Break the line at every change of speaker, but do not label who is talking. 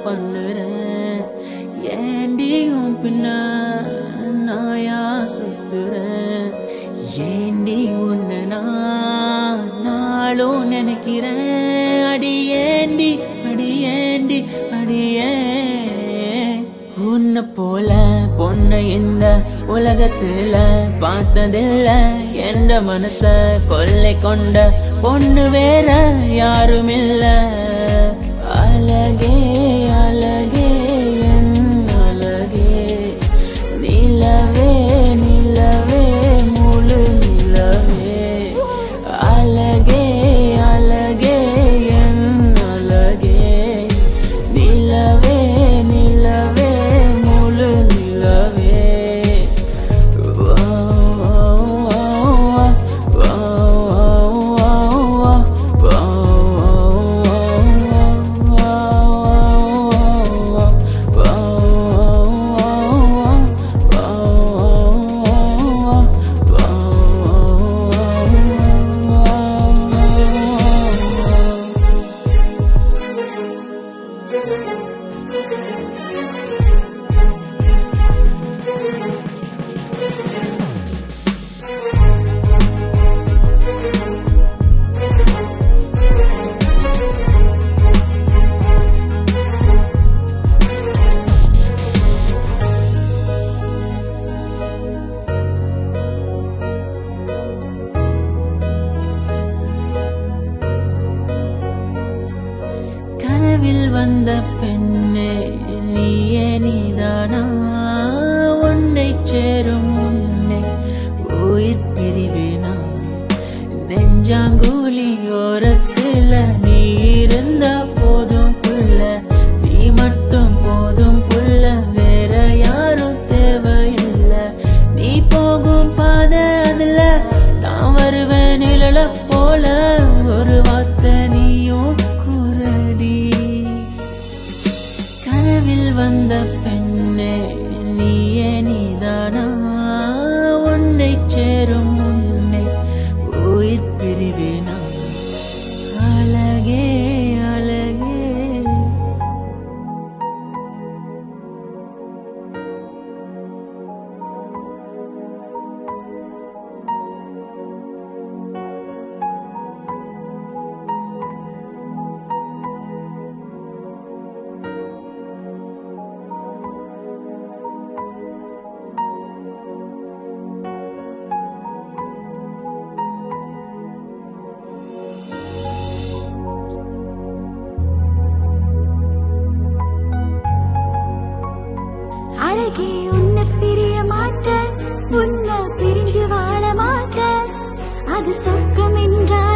பண்ணுறேன் ஏண்டியும் பின்ன நாயா சுத்துறேன் ஏண்டி உன்னை நாளும் நினைக்கிறேன் அடியேண்டி அடியேண்டி அடியே உன்னை போல பொண்ணை இந்த உலகத்துல பார்த்ததில்ல என்ற மனச கொள்ளை கொண்ட பொண்ணு வேற யாரும் இல்ல அழகே அழகே என் அழகே நிலவே நிலவே முழு நிலவே அழகே அழகே என் அழகே நிலவே நிலவே முழு நிலவே கனவில் வந்த பெண்ணே நீயே நீதானா உன்னை சேரும் முன்னே உயிர் பிரிவேனா நெஞ்சாங்குழி ஓரத்துல நீ இருந்தா போதும் புள்ள நீ மட்டும் போதும் புள்ள வேற யாரும் தேவையில்லை நீ போகும் பாதை அதுல நான் வருவேன் நிழல போல ஒரு வார்த்தை நீயும் கனவில் வந்த பெண்ணே நீயே நீதானா உன்னை சேரும் முன்னே உயிர் பிரிவேனா அழகே அழகே
அழகே உன்னை பிரிய மாட்டேன் உன்னை பிரிஞ்சு வாழ மாட்டேன் அது சொர்க்கம் என்றால்